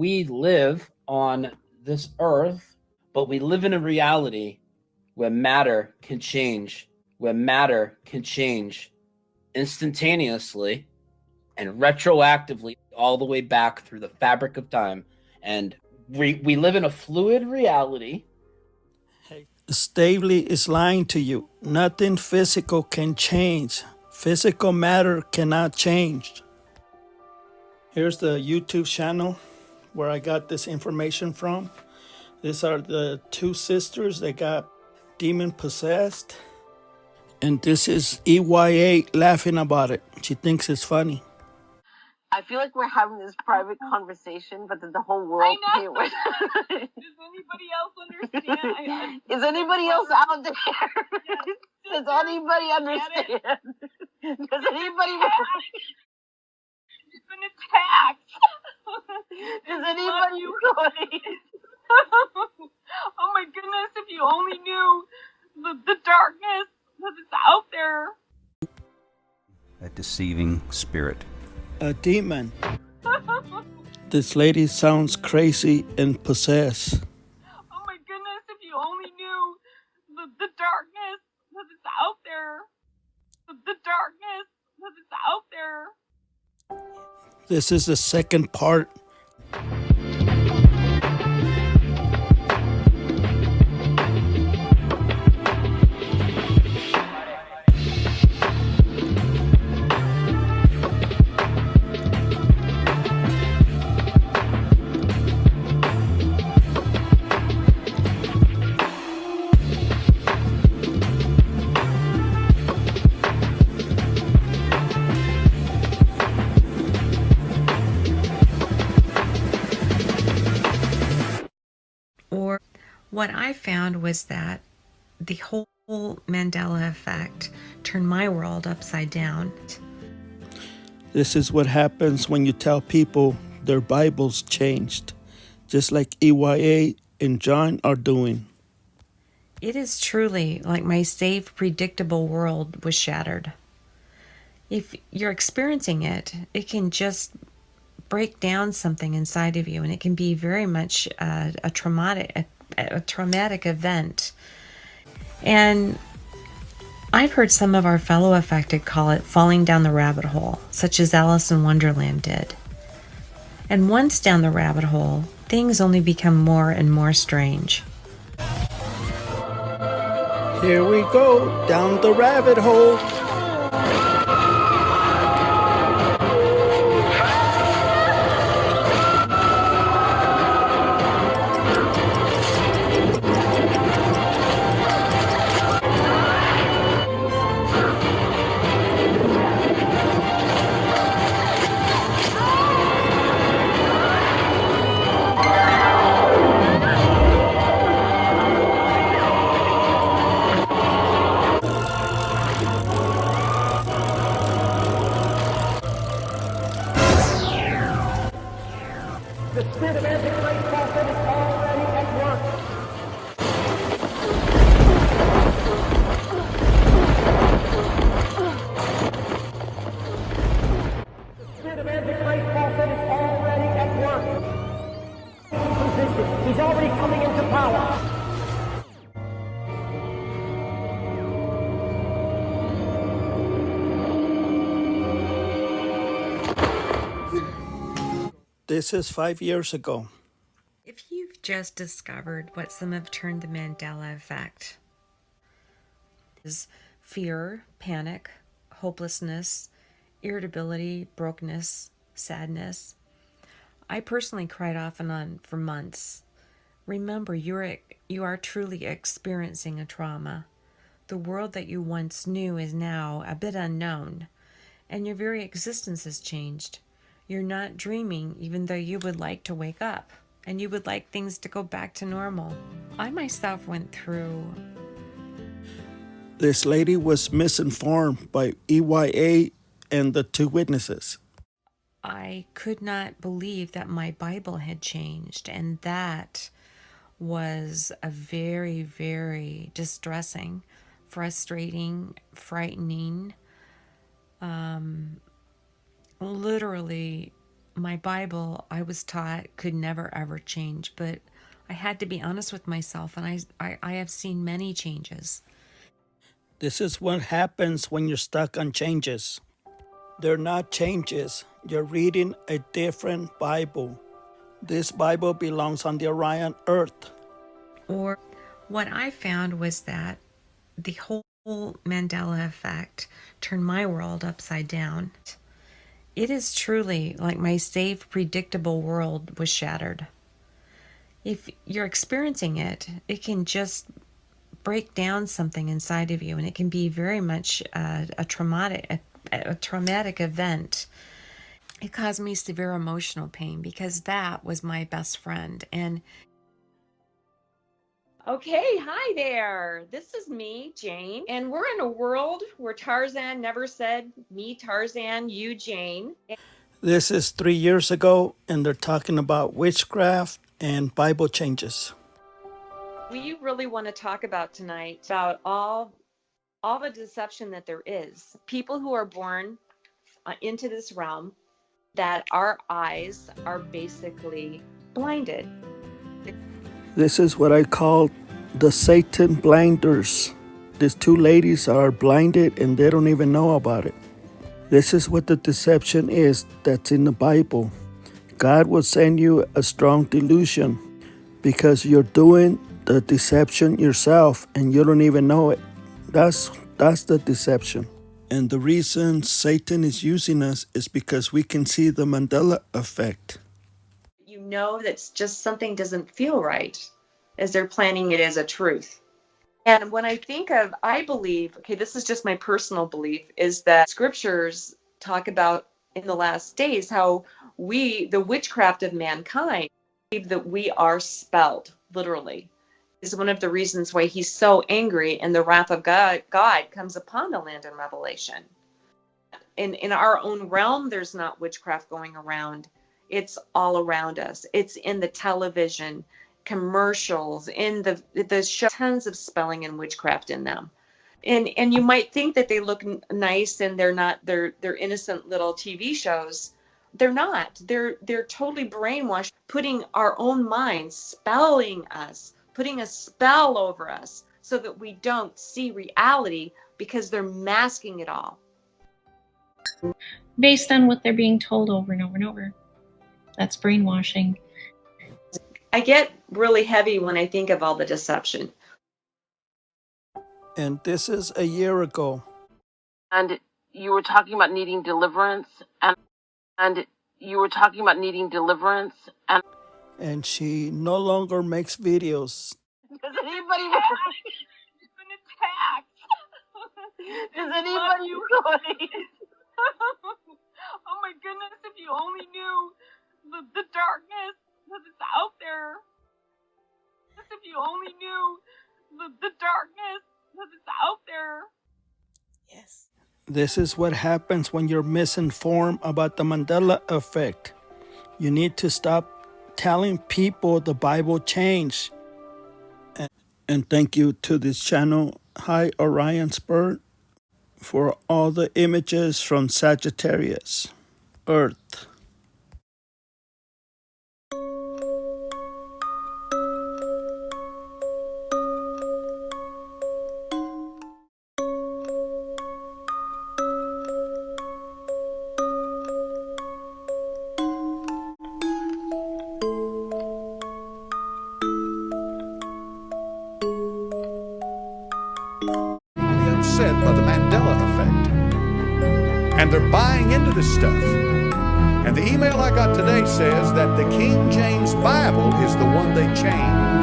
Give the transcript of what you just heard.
we live on this earth, but we live in a reality where matter can change, instantaneously and retroactively all the way back through the fabric of time. And we live in a fluid reality. Stavely is lying to you. Nothing physical can change. Physical matter cannot change. Here's the YouTube channel where I got this information from. These are the two sisters that got demon possessed. And this is EYA laughing about it. She thinks it's funny. I feel like we're having this private conversation, but then the whole world can hear it. Does anybody else understand? Is anybody else out there? Yes. Does anybody understand? Does anybody? It's been attacked. Does anybody? Oh my goodness! If you only knew the darkness that's out there. A deceiving spirit. A demon. This lady sounds crazy and possessed. Oh my goodness, if you only knew the darkness that's out there. The darkness that's out there. This is the second part. Or what I found was that the whole Mandela effect turned my world upside down. This is what happens when you tell people their Bibles changed, just like EYA and John are doing. It is truly like my safe, predictable world was shattered. If you're experiencing it, it can just break down something inside of you, and it can be very much a traumatic event. And I've heard some of our fellow affected call it falling down the rabbit hole, such as Alice in Wonderland did. And once down the rabbit hole, things only become more and more strange. Here we go, down the rabbit hole. The spirit of Antichrist prophet is already at work. The spirit of Antichrist prophet is already at work. Position. He's already coming into power. This is 5 years ago. If you've just discovered what some have termed the Mandela effect, is fear, panic, hopelessness, irritability, brokenness, sadness. I personally cried off and on for months. Remember, you are truly experiencing a trauma. The world that you once knew is now a bit unknown, and your very existence has changed. You're not dreaming, even though you would like to wake up, and you would like things to go back to normal. I myself went through. This lady was misinformed by EYA and the two witnesses. I could not believe that my Bible had changed, and that was a very, very distressing, frustrating, frightening, literally My Bible, I was taught, could never ever change, but I had to be honest with myself, and I have seen many changes. This is what happens when you're stuck on changes. They're not changes. You're reading a different Bible. This Bible belongs on the Orion Earth. Or what I found was that the whole Mandela effect turned my world upside down. It is truly like my safe, predictable world was shattered. If you're experiencing it, it can just break down something inside of you, and it can be very much a traumatic event. It caused me severe emotional pain because that was my best friend. And okay, hi there. This is me, Jane, and we're in a world where Tarzan never said, me Tarzan, you Jane. This is 3 years ago, and they're talking about witchcraft and Bible changes. We really want to talk about tonight about all the deception that there is. People who are born into this realm, that our eyes are basically blinded. This is what I call the Satan blinders. These two ladies are blinded and they don't even know about it. This is what the deception is that's in the Bible. God will send you a strong delusion because you're doing the deception yourself and you don't even know it. That's the deception. And the reason Satan is using us is because we can see the Mandela effect. You know that just something doesn't feel right as they're planning it as a truth. And when I think of, I believe, okay, this is just my personal belief, is that scriptures talk about in the last days how we, the witchcraft of mankind, believe that we are spelled, literally, is one of the reasons why he's so angry and the wrath of God comes upon the land in Revelation. In our own realm, there's not witchcraft going around. It's all around us. It's in the television, commercials, in the show, tons of spelling and witchcraft in them. And you might think that they look nice and they're innocent little TV shows. They're not. They're totally brainwashed, putting our own minds, spelling us, putting a spell over us so that we don't see reality because they're masking it all. Based on what they're being told over and over and over. That's brainwashing. I get really heavy when I think of all the deception. And this is a year ago. And you were talking about needing deliverance, and you were talking about needing deliverance, And she no longer makes videos. Does anybody? It's been attacked. Does anybody? Oh my goodness! If you only knew the darkness that is out there. If you only knew the darkness that is out there. Yes. This is what happens when you're misinformed about the Mandela effect. You need to stop telling people the Bible changed. And thank you to this channel, Hi Orion Spurt, for all the images from Sagittarius, Earth. Upset by the Mandela effect, and they're buying into this stuff. And the email I got today says that the King James Bible is the one they changed.